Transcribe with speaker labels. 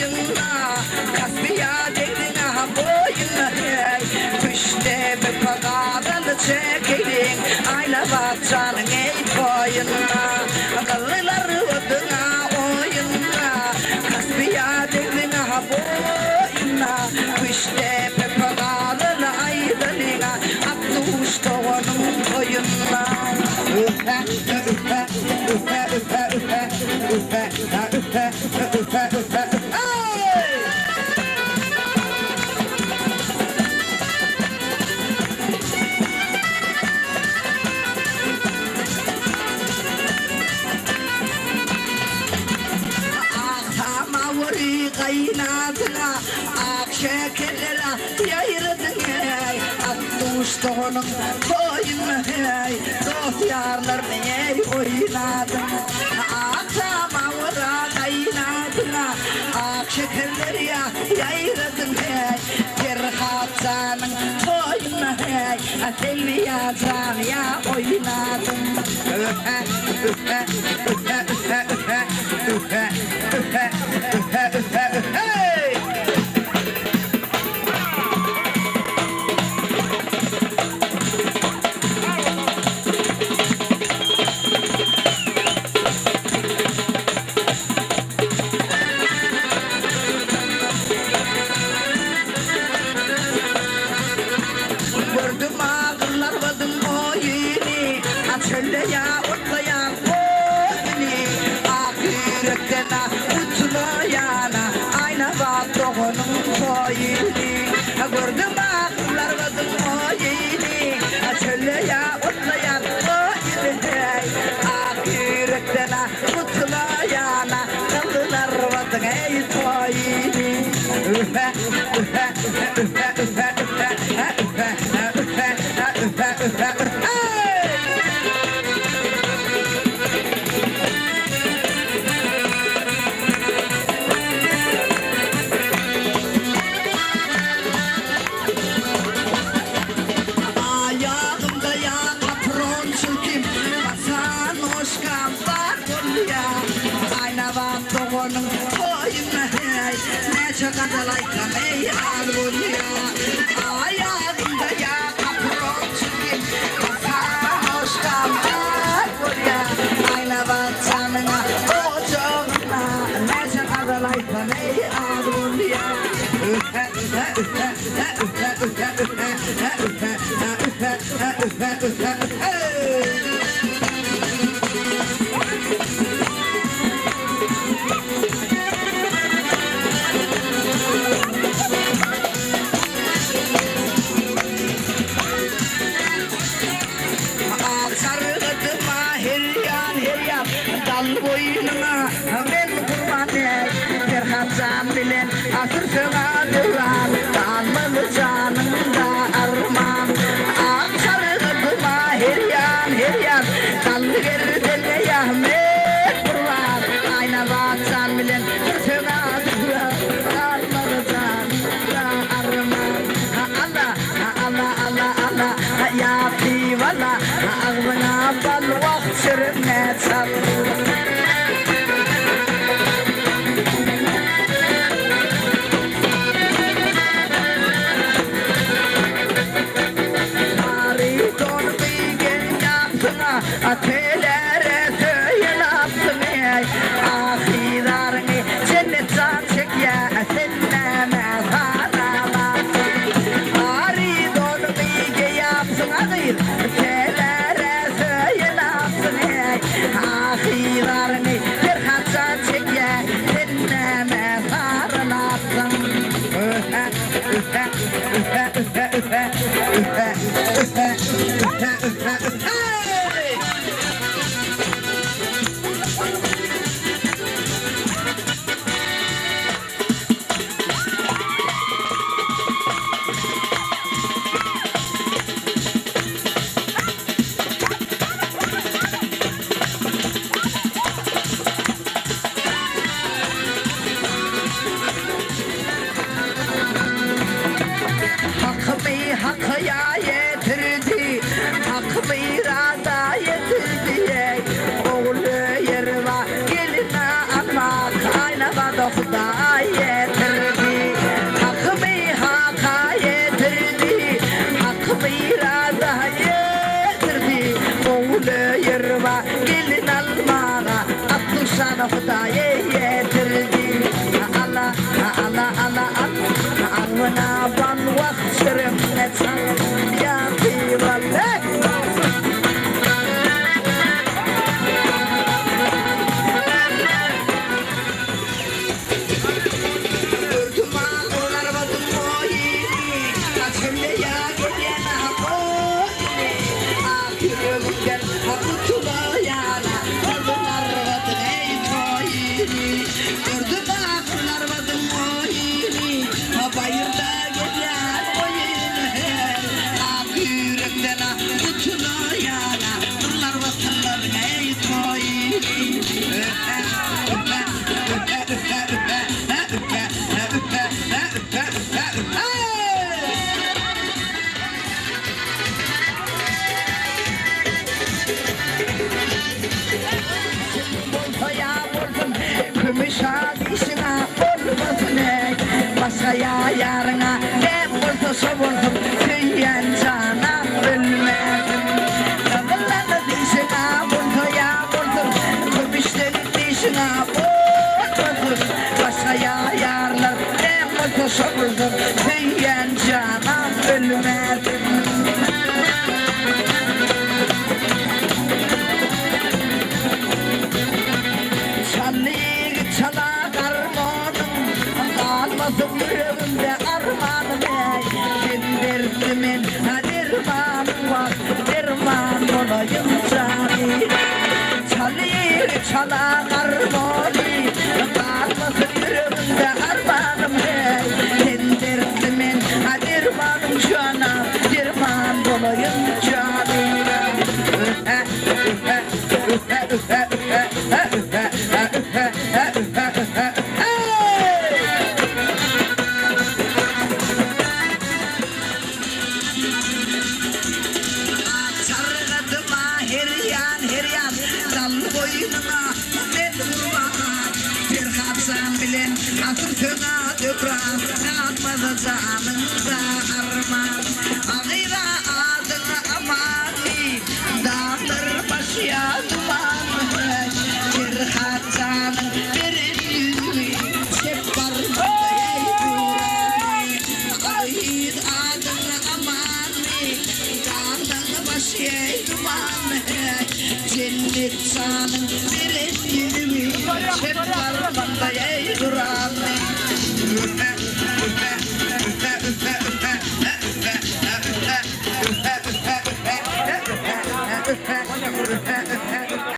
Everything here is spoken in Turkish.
Speaker 1: boyuna Kasbiya dedin boyuna Küşte bir pagadalı çekelim Ayla batcanın ey boyuna Akıllılar oduna oyuna Kasbiya dedin boyuna Küşte bir pagadalı aydalına Aklı uçta onun boyuna Kaynadına ak şekerlere yayırdın ey Attuştuğunun boyun ey Dost yarlarını ey oynadın Aksama vura kaynadına ak şekerlere yayırdın ey Gerhatsanın boyun ey Selviya canıya oynadın Hey! Gördüm ağırlar vadım oyunu Açöyle ya otlayan oyunu Ahiretten utlayana Ayna vatroğunun oyunu Gördüm ağırlar vadım oyunu Açöyle ya otlayan oyunu Ahiretten utlayana Kaldılar vadım ey oyunu Ayağımda ya kapron çöküm Basan hoşkan var ya Ayna vatroğunun boyuna hey Nece kadalaykan ey alvur ya Ayağımda ya kapron çöküm Basan hoşkan var ya Ayna vatroğunun boyuna Nece kadalaykan ey alvur ya Sarıgıdıma heryan heryan Dal boynuna ben kurban ey Gerhatsan bilen asır sana duran Kalmalı canımda arman Sarıgıdıma heryan heryan Dal gerdene yahmet kurban Ayna vatsan bilen sana duran Kalmalı canımda arman Allah Allah Allah Allah Ya fi valla Ağzına bal vakt sürüne çal Bana ban vaktirim ne çalım ya pivalle. Masaya yarına ne buldu savurdum tüyen cana ölmedim. Dağılanı dişine buldu ya buldum Kımışların dişine buldum. Masaya yarına ne buldu savurdum tüyen cana ölmedim. Çalıyı çala karmonum almadım yüreğimde armanım Dindirdimin dermanım var derman olayım cani Çalıyı çala karmonum almadım yüreğimde armanım Dindirdimin dermanım cana derman olayım cani Atırtına dökran, atmadı canımda arman Ağıyla adını amani, dağdır başıya duman Bir hatanın birin yüzü, çek barmaya yürani Ağıyla adını amani, dağdır başıya duman Cennet canın birin yüzü, çek barmaya yürani